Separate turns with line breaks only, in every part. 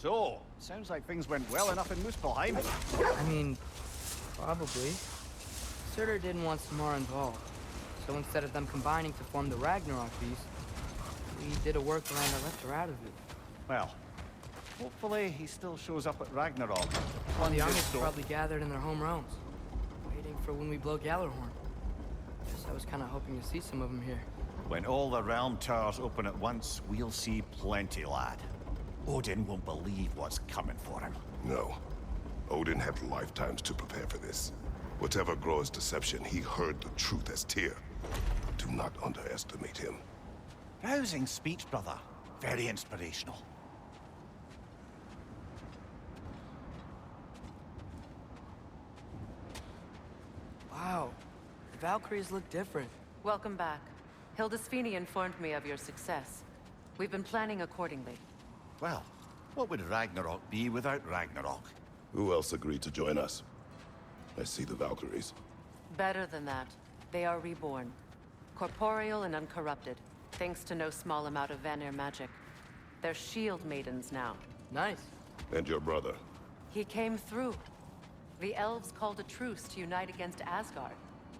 So, sounds like things went well enough in Muspelheim.
I mean, probably. Surtur didn't want Samara involved. So instead of them combining to form the Ragnarok beast, we did a workaround that left her out of it.
Well, hopefully he still shows up at Ragnarok.
The army's probably gathered in their home realms, waiting for when we blow Gjallarhorn. Guess I was kind of hoping to see some of them here.
When all the realm towers open at once, we'll see plenty, lad. Odin won't believe what's coming for him.
No. Odin had lifetimes to prepare for this. Whatever Groa's deception, he heard the truth as Tyr. Do not underestimate him.
Rousing speech, brother. Very inspirational.
Wow, the Valkyries look different.
Welcome back. Hildisvini informed me of your success. We've been planning accordingly.
Well, what would Ragnarok be without Ragnarok?
Who else agreed to join us? I see the Valkyries.
Better than that. They are reborn. Corporeal and uncorrupted, thanks to no small amount of Vanir magic. They're shield maidens now.
Nice.
And your brother?
He came through. The elves called a truce to unite against Asgard.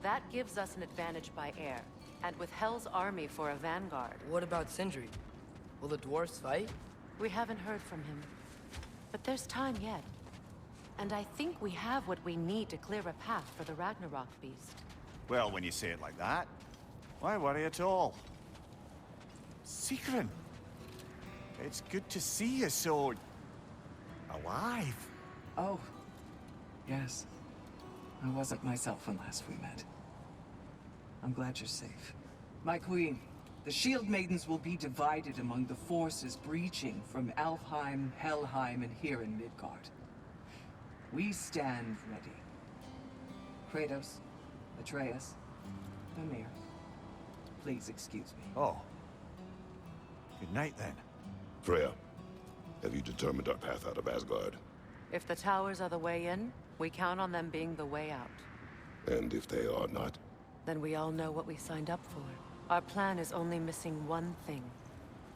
That gives us an advantage by air. And with Hell's army for a vanguard.
What about Sindri? Will the dwarves fight?
We haven't heard from him. But there's time yet. And I think we have what we need to clear a path for the Ragnarok beast.
Well, when you say it like that, why worry at all? Sigrun! It's good to see you so... alive.
Oh, yes. I wasn't myself when last we met. I'm glad you're safe. My queen, the Shield Maidens will be divided among the forces breaching from Alfheim, Helheim, and here in Midgard. We stand ready. Kratos, Atreus, Mimir, please excuse me.
Oh. Good night, then.
Freya, have you determined our path out of Asgard?
If the towers are the way in, we count on them being the way out.
And if they are not?
Then we all know what we signed up for. Our plan is only missing one thing.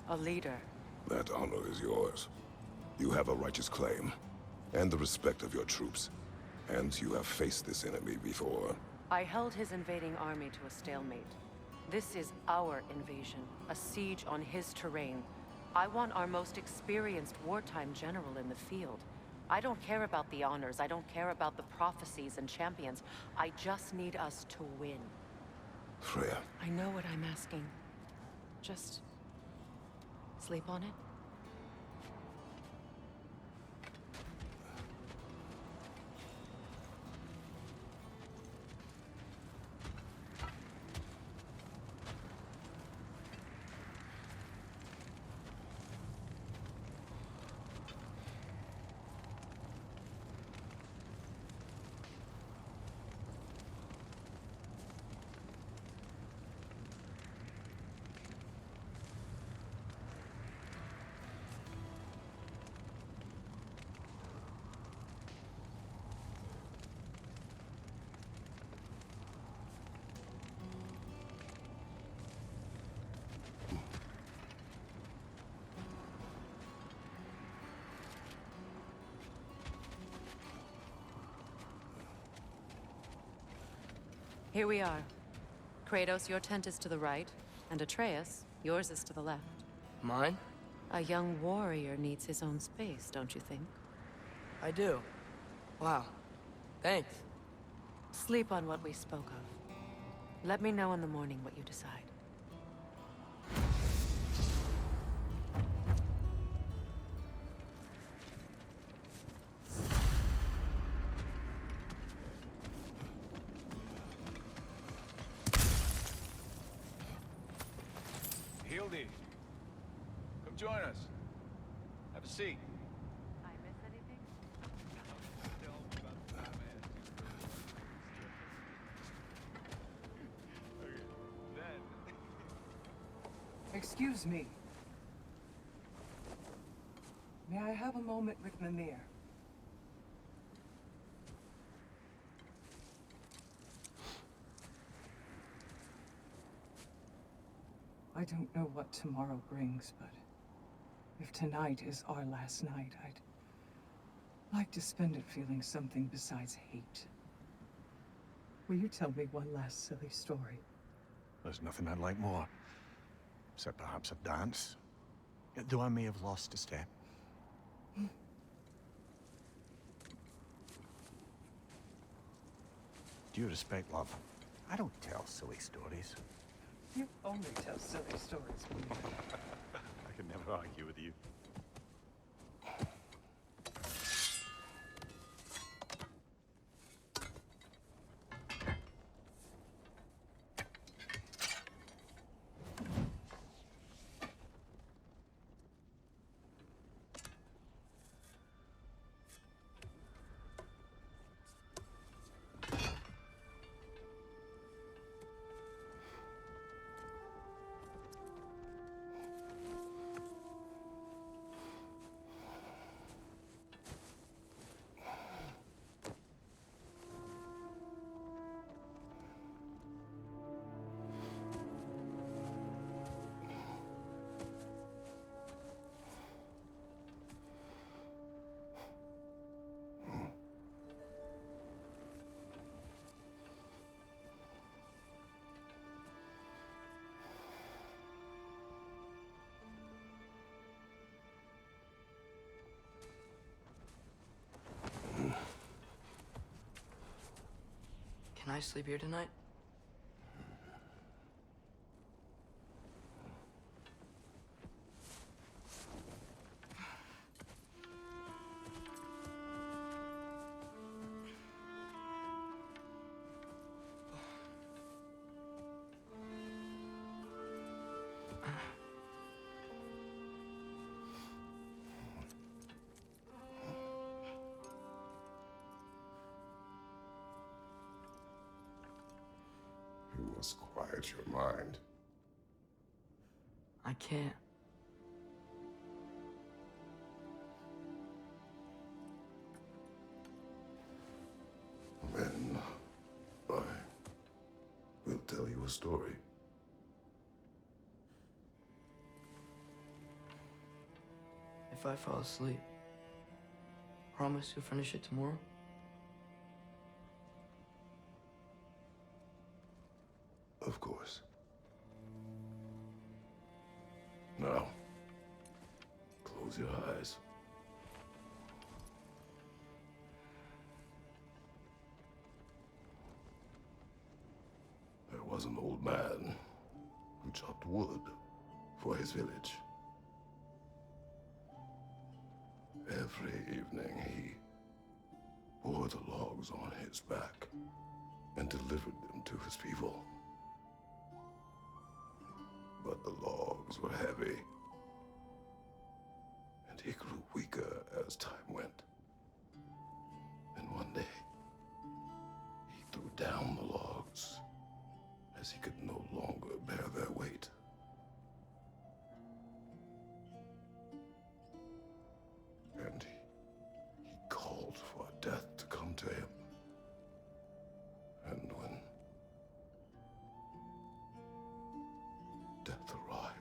A leader.
That honor is yours. You have a righteous claim, and the respect of your troops. And you have faced this enemy before.
I held his invading army to a stalemate. This is our invasion, a siege on his terrain. I want our most experienced wartime general in the field. I don't care about the honors, I don't care about the prophecies and champions. I just need us to win.
Freya.
I know what I'm asking. Just... sleep on it? Here we are. Kratos, your tent is to the right, and Atreus, yours is to the left.
Mine?
A young warrior needs his own space, don't you think?
I do. Wow. Thanks.
Sleep on what we spoke of. Let me know in the morning what you decide.
Hildy, come join us. Have a seat.
I miss anything?
Excuse me. May I have a moment with Mimir? I don't know what tomorrow brings, but If tonight is our last night, I'd like to spend it feeling something besides hate. Will you tell me one last silly story?
There's nothing I'd like more. Except perhaps a dance. Though I may have lost a step. Due respect, love. I don't tell silly stories.
You only tell silly stories, William.
I can never argue with you.
Can I sleep here tonight?
You must quiet your mind.
I can't.
Then I will tell you a story.
If I fall asleep, promise you'll finish it tomorrow?
Of course. Now, close your eyes. There was an old man who chopped wood for his village. Every evening he bore the logs on his back and delivered them to his people. But the logs were heavy, and he grew weaker as time went. And one day, he threw down the logs as he could no longer bear their weight. And he called for death to come to him. And when death arrived,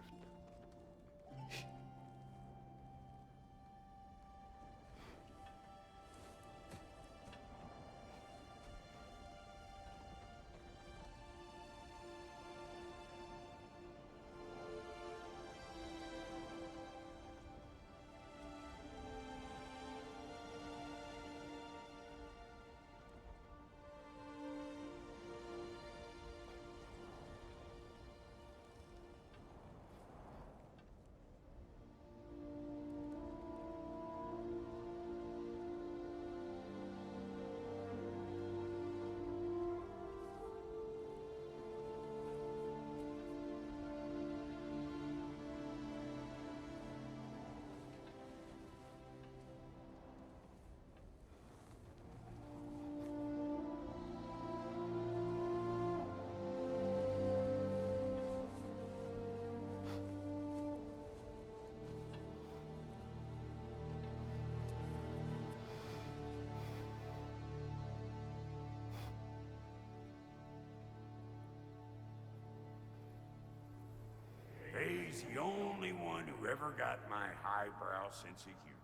Faye's the only one who ever got my highbrow sense of humor.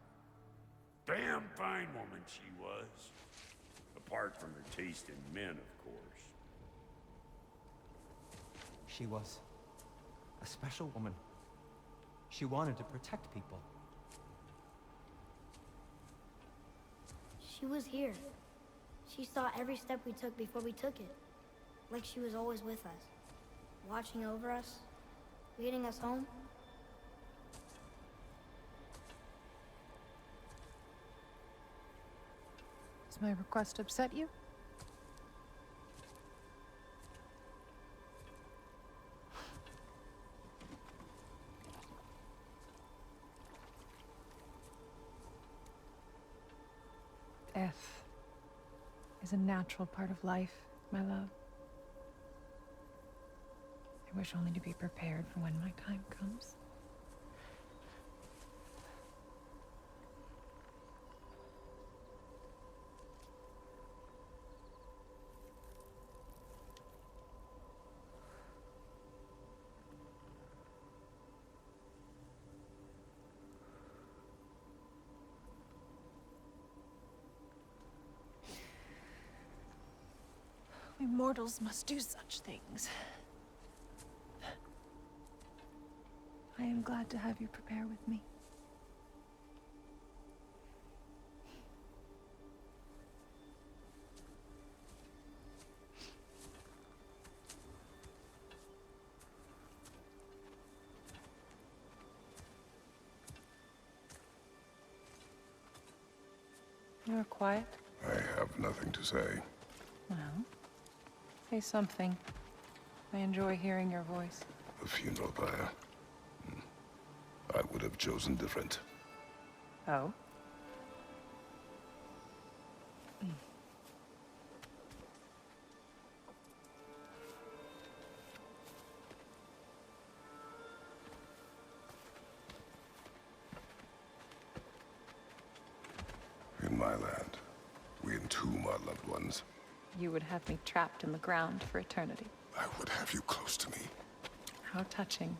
Damn fine woman she was. Apart from her taste in men, of course.
She was a special woman. She wanted to protect people.
She was here. She saw every step we took before we took it. Like she was always with us. Watching over us. Leading us home.
Does my request upset you? Death is a natural part of life, my love. I wish only to be prepared for when my time comes. We mortals must do such things. I am glad to have you prepare with me. You're quiet.
I have nothing to say.
Well, say something. I enjoy hearing your voice.
The funeral pyre. I would have chosen different.
Oh?
In my land, we entomb our loved ones.
You would have me trapped in the ground for eternity.
I would have you close to me.
How touching.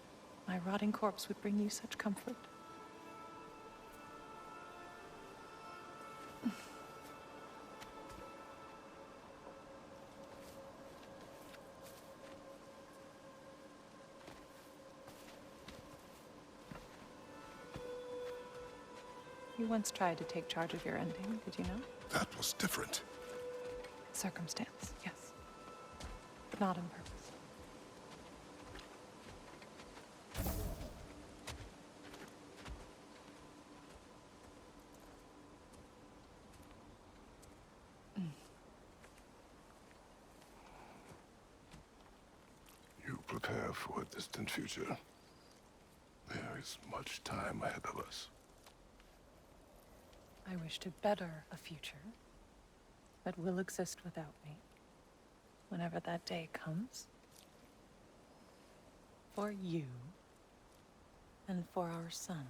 My rotting corpse would bring you such comfort. You once tried to take charge of your ending, did you know?
That was different.
Circumstance, yes. But not on purpose.
You prepare for a distant future. There is much time ahead of us.
I wish to better a future that will exist without me, whenever that day comes. For you, and for our son.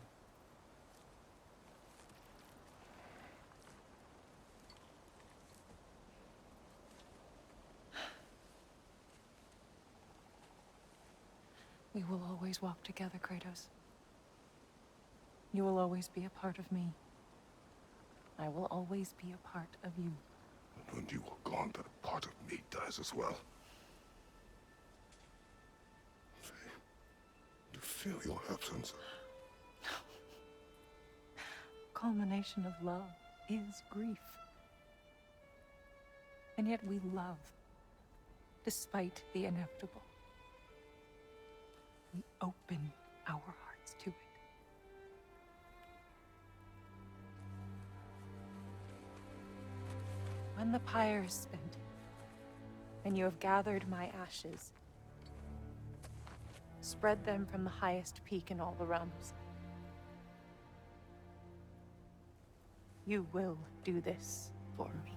We will always walk together, Kratos. You will always be a part of me. I will always be a part of you.
And when you are gone, that part of me dies as well. Faye, to feel your absence.
Culmination of love is grief. And yet we love, despite the inevitable. We open our hearts to it. When the pyre is spent, and you have gathered my ashes, spread them from the highest peak in all the realms. You will do this for me.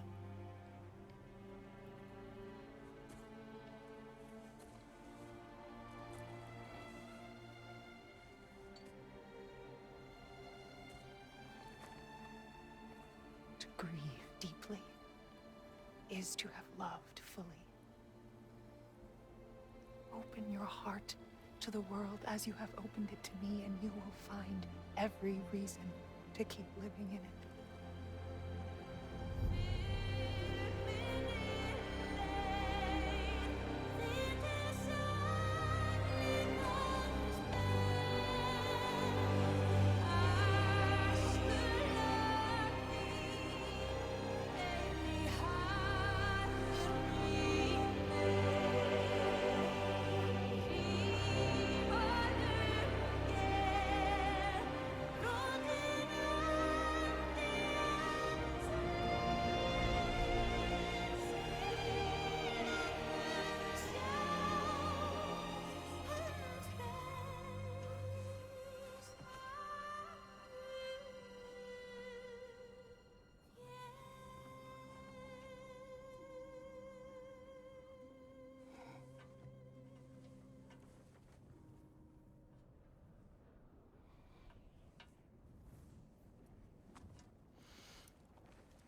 To grieve deeply is to have loved fully. Open your heart to the world as you have opened it to me, and you will find every reason to keep living in it.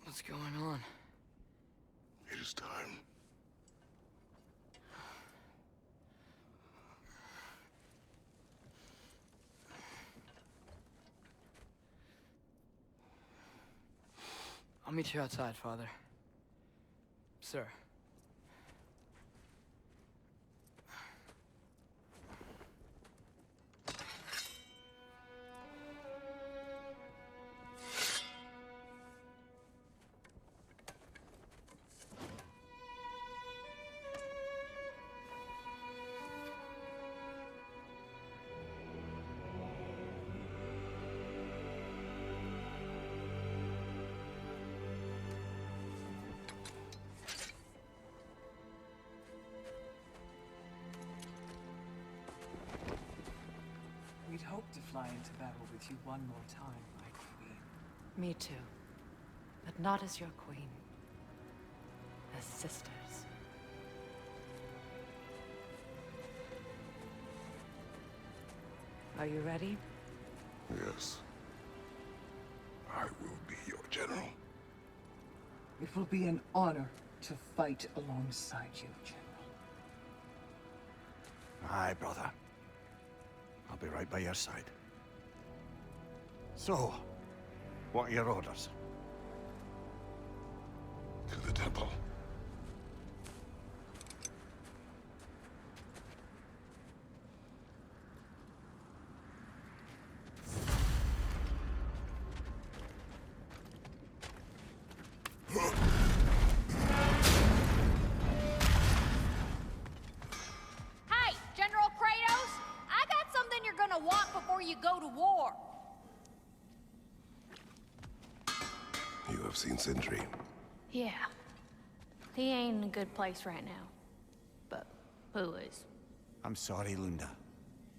What's going on?
It is time.
I'll meet you outside, Father. Sir.
We'd hoped to fly into battle with you one more time, my queen.
Me too. But not as your queen. As sisters. Are you ready?
Yes. I will be your general.
It will be an honor to fight alongside you, General.
Aye, brother. I'll be right by your side. So, what are your orders?
To the temple.
Hey, General Kratos! I got something you're gonna want before you go to war.
You have seen Sindri.
Yeah. He ain't in a good place right now. But who is?
I'm sorry, Lunda.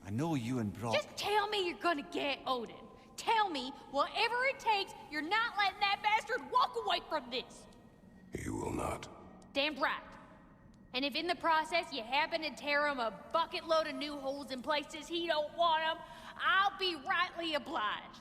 I know you and Brock...
Just tell me you're gonna get Odin. Tell me, whatever it takes, you're not letting that bastard walk away from this.
You will not.
Damn right. And if in the process you happen to tear him a bucket load of new holes in places he don't want them, I'll be rightly obliged.